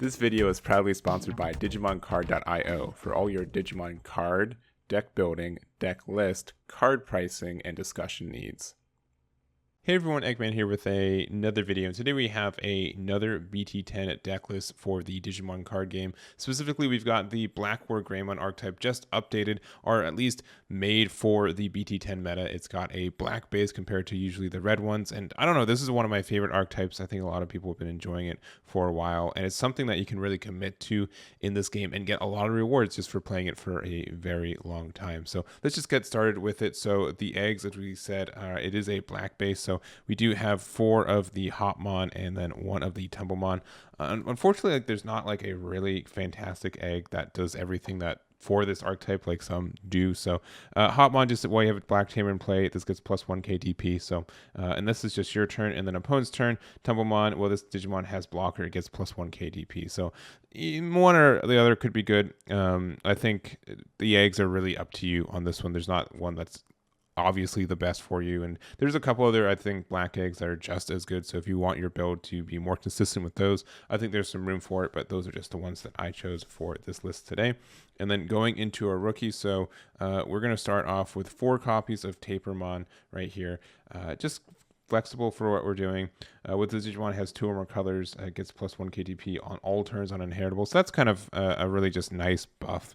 This video is proudly sponsored by DigimonCard.io for all your Digimon card, deck building, deck list, card pricing, and discussion needs. Hey everyone, Eggman here with another video, and today we have another BT10 deck list for the Digimon card game. Specifically, we've got the BlackWarGreymon archetype just updated, or at least made for the BT10 meta. It's got a black base compared to usually the red ones, and I don't know, this is one of my favorite archetypes. I think a lot of people have been enjoying it for a while, and it's something that you can really commit to in this game and get a lot of rewards just for playing it for a very long time. So let's just get started with it. So the eggs, as we said, it is a black base, so we do have 4 of the Hopmon and then 1 of the Tumblemon. Unfortunately, there's not like a really fantastic egg that does everything that for this archetype like some do. So Hopmon, just while you have a black tamer in play, this gets plus 1 KDP. So and this is just your turn, and then opponent's turn. Tumblemon, well, this Digimon has blocker, it gets plus 1 KDP. So one or the other could be good. I think the eggs are really up to you on this one. There's not one that's obviously the best for you, and there's a couple other, I think, black eggs that are just as good. So if you want your build to be more consistent with those, I think there's some room for it, but those are just the ones that I chose for this list today. And then going into our rookies, so we're going to start off with 4 copies of Tapermon right here, just flexible for what we're doing. With the Digimon has 2 or more colors, gets plus 1 KDP on all turns on inheritable. So that's kind of a really just nice buff.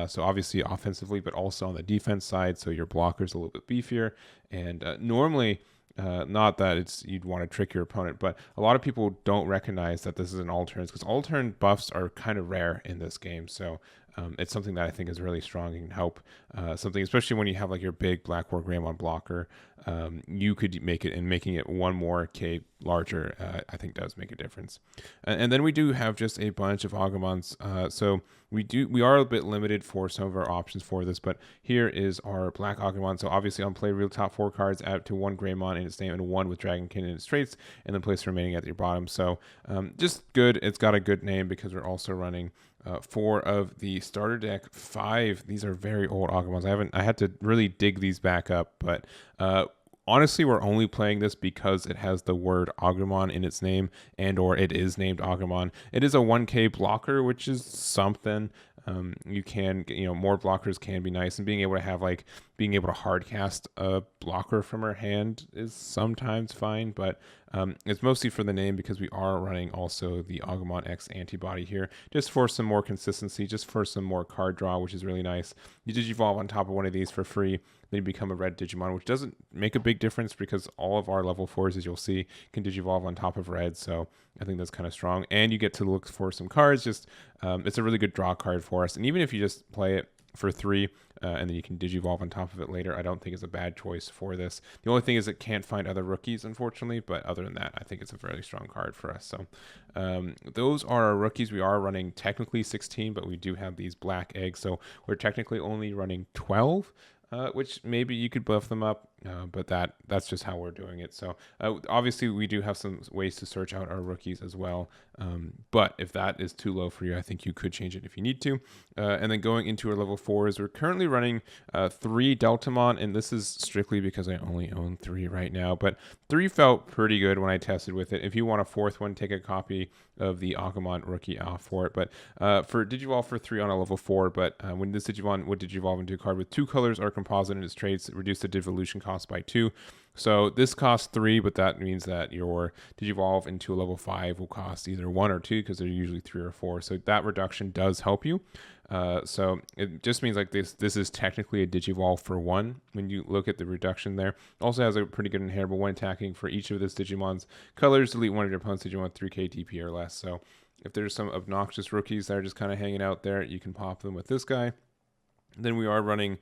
So obviously offensively, but also on the defense side, so your blocker's a little bit beefier. And normally, not that you'd want to trick your opponent, but a lot of people don't recognize that this is an all turns, because all turn buffs are kind of rare in this game. So it's something that I think is really strong and can help something, especially when you have like your big BlackWarGreymon blocker. You could make it, and making it 1 more K larger, I think does make a difference. And then we do have just a bunch of Agumons. So we are a bit limited for some of our options for this, but here is our black Agumon. So obviously on play, real top 4 cards, add to 1 Greymon in its name and 1 with Dragonkin in its traits, and then place the remaining at your bottom. So just good. It's got a good name because we're also running 4 of the starter deck, 5. These are very old Agumons. I had to really dig these back up, but honestly, we're only playing this because it has the word Agumon in its name, and or it is named Agumon. It is a 1K blocker, which is something. You can, more blockers can be nice, and being able to hard cast a blocker from her hand is sometimes fine, but it's mostly for the name, because we are running also the Agumon X antibody here, just for some more consistency, just for some more card draw, which is really nice. You Digivolve on top of one of these for free, then you become a red Digimon, which doesn't make a big difference because all of our level 4s, as you'll see, can Digivolve on top of red, so I think that's kind of strong. And you get to look for some cards. Just it's a really good draw card for us, and even if you just play it for 3 and then you can Digivolve on top of it later, I don't think it's a bad choice for this. The only thing is it can't find other rookies, unfortunately, but other than that, I think it's a very strong card for us. So those are our rookies. We are running technically 16, but we do have these black eggs, so we're technically only running 12. Which maybe you could buff them up, but that's just how we're doing it. So obviously we do have some ways to search out our rookies as well, but if that is too low for you, I think you could change it if you need to. And then going into our level 4s, we're currently running 3 Deltamon, and this is strictly because I only own 3 right now, but 3 felt pretty good when I tested with it. If you want a 4th one, take a copy of the Agumon rookie off for it. But for Digivolve for 3 on a level 4, but when this Digimon would Digivolve into a card with 2 colors or composite in its traits, reduce the devolution cost by 2. So this costs 3, but that means that your Digivolve into a level 5 will cost either 1 or 2, because they're usually 3 or 4. So that reduction does help you. So it just means like this is technically a Digivolve for 1 when you look at the reduction there. Also has a pretty good inheritable when attacking for each of this Digimon's colors. Delete one of your opponent's Digimon 3k DP or less. So if there's some obnoxious rookies that are just kind of hanging out there, you can pop them with this guy. Then we are running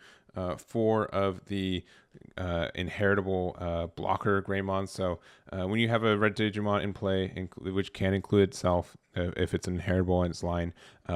4 of the inheritable blocker Greymon. So when you have a red Digimon in play, which can include itself, if it's inheritable in its line,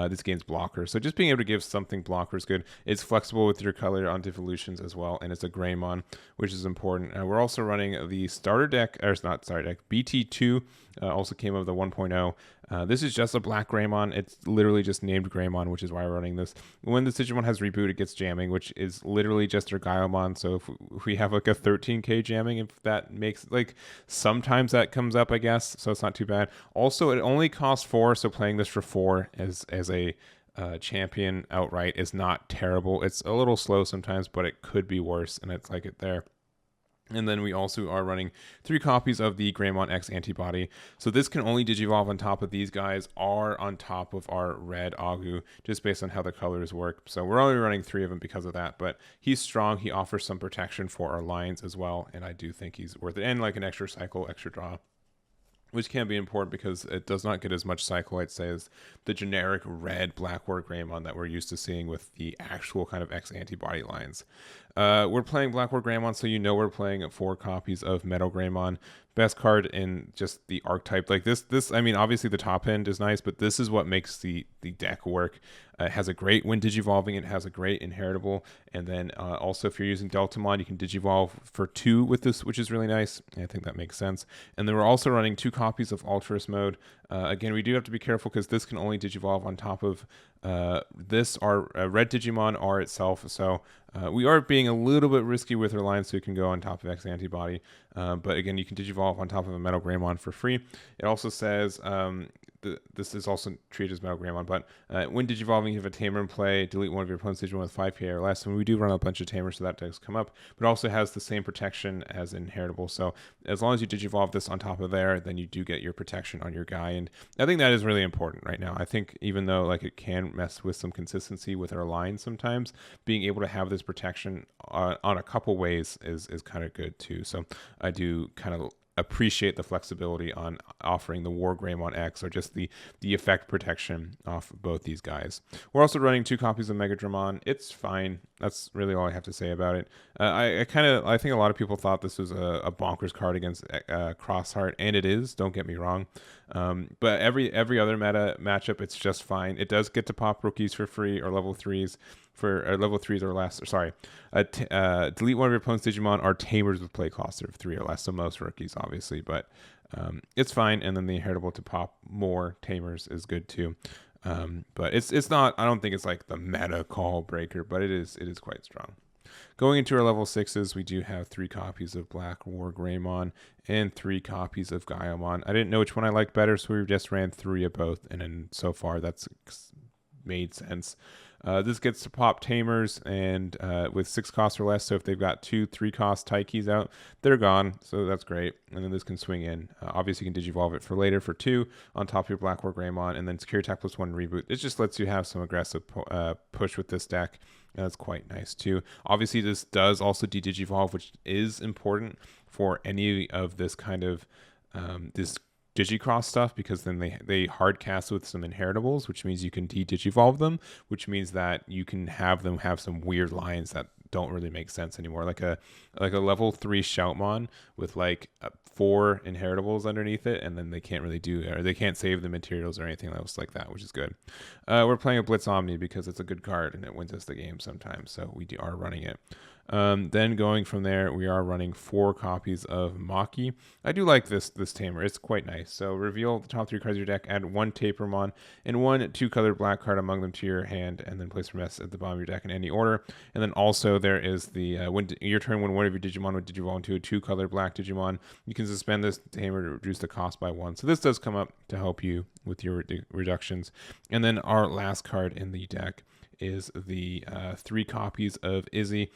this gains blocker. So just being able to give something blocker is good. It's flexible with your color on devolutions as well, and it's a Greymon, which is important. We're also running the starter deck, or it's not starter deck, BT2 also came of the 1.0. This is just a black Greymon. It's literally just named Greymon, which is why we're running this. When the Digimon has reboot, it gets jamming, which is literally just our Gaiomon. So if we have like a 13k jamming, if that makes, like, sometimes that comes up, I guess, so it's not too bad. Also, it only costs costs 4, so playing this for 4 as a champion outright is not terrible. It's a little slow sometimes, but it could be worse, and it's like it there. And then we also are running 3 copies of the Greymon X antibody. So this can only digivolve on top of these guys or on top of our red Agu, just based on how the colors work. So we're only running 3 of them because of that, but he's strong. He offers some protection for our lines as well, and I do think he's worth it. And like an extra cycle, extra draw, which can be important because it does not get as much cycle, I'd say, as the generic red BlackWarGreymon that we're used to seeing with the actual kind of X antibody lines. We're playing BlackWarGreymon, so you know we're playing 4 copies of Metal Greymon. Best card in just the archetype. Like this, I mean, obviously the top end is nice, but this is what makes the deck work. It has a great, when digivolving, it has a great inheritable. And then also if you're using Deltamon, you can digivolve for 2 with this, which is really nice. I think that makes sense. And then we're also running 2 copies of Ultras mode. Again, we do have to be careful because this can only digivolve on top of this, our red Digimon R itself. So we are being a little bit risky with our lines, so you can go on top of X antibody. But again, you can digivolve on top of a Metal Greymon for free. It also says this is also treated as Metal Greymon, but when digivolving, you have a tamer in play. Delete one of your opponent's Digimon with 5 PA or less. And we do run a bunch of tamers, so that does come up. But it also has the same protection as inheritable. So as long as you digivolve this on top of there, then you do get your protection on your guy. And I think that is really important right now. I think even though like it can mess with some consistency with our lines sometimes, being able to have this protection on a couple ways is kind of good too. So I do kind of appreciate the flexibility on offering the WarGreymon X or just the effect protection off both these guys. We're also running 2 copies of Megadramon. It's fine. That's really all I have to say about it. I think a lot of people thought this was a bonkers card against Crossheart, and it is. Don't get me wrong. But every other meta matchup, it's just fine. It does get to pop rookies for free or level 3s. For level 3s or less, delete one of your opponent's Digimon are tamers with play cost of 3 or less, so most rookies, obviously, but it's fine. And then the inheritable to pop more tamers is good too. But it's not, I don't think it's like the meta call breaker, but it is quite strong. Going into our level 6s, we do have 3 copies of BlackWarGreymon and 3 copies of Gaiamon. I didn't know which one I liked better, so we just ran 3 of both, and then so far that's made sense. This gets to pop tamers and with 6 costs or less. So if they've got 2 3-cost Taikis out, they're gone. So that's great. And then this can swing in. Obviously, you can digivolve it for later for 2 on top of your BlackWarGreymon, and then Security Attack +1 reboot. It just lets you have some aggressive push with this deck. And that's quite nice too. Obviously, this does also de-digivolve, which is important for any of this kind of this Digicross stuff, because then they hard cast with some inheritables, which means you can de-digivolve them, which means that you can have them have some weird lines that don't really make sense anymore, like a level 3 Shoutmon with like 4 inheritables underneath it, and then they can't really do, or they can't save the materials or anything else like that, which is good. We're playing a Blitz Omni because it's a good card and it wins us the game sometimes, so we are running it. Then going from there, we are running 4 copies of Maki. I do like this tamer. It's quite nice. So reveal the top 3 cards of your deck, add 1 Tapermon and 1 2-colored black card among them to your hand, and then place your mess at the bottom of your deck in any order. And then also there is the when your turn, when one of your Digimon would digivolve into a 2-colored black Digimon, you can suspend this tamer to reduce the cost by 1. So this does come up to help you with your reductions. And then our last card in the deck is the 3 copies of Izzy.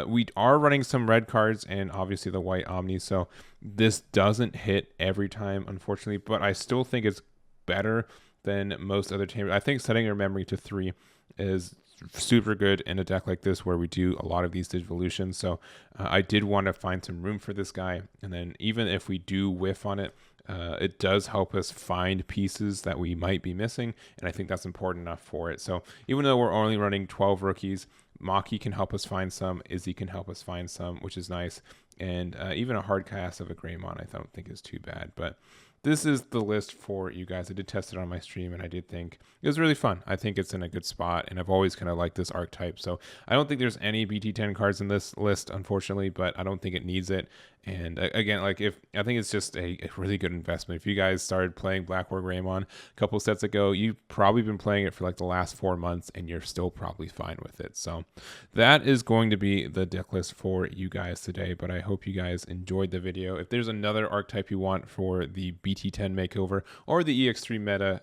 We are running some red cards and obviously the white Omni, so this doesn't hit every time, unfortunately, but I still think it's better than most other tamers. I think setting your memory to 3 is super good in a deck like this where we do a lot of these Digivolutions, so I did want to find some room for this guy, and then even if we do whiff on it, it does help us find pieces that we might be missing, and I think that's important enough for it. So even though we're only running 12 rookies, Maki can help us find some, Izzy can help us find some, which is nice, and even a hard cast of a Greymon I don't think is too bad. But this is the list for you guys. I did test it on my stream, and I did think it was really fun. I think it's in a good spot, and I've always kind of liked this archetype. So I don't think there's any BT10 cards in this list, unfortunately, but I don't think it needs it. And again, like I think it's just a really good investment. If you guys started playing BlackWarGreymon a couple sets ago, you've probably been playing it for like the last 4 months, and you're still probably fine with it. So that is going to be the deck list for you guys today. But I hope you guys enjoyed the video. If there's another archetype you want for the BT BT10 makeover or the EX3 meta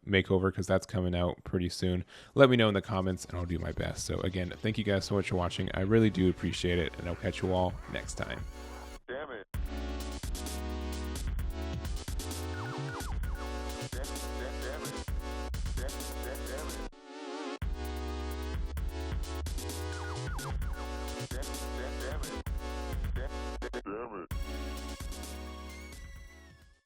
makeover, because that's coming out pretty soon. Let me know in the comments and I'll do my best. So again, thank you guys so much for watching. I really do appreciate it, and I'll catch you all next time. Damn it. Damn it.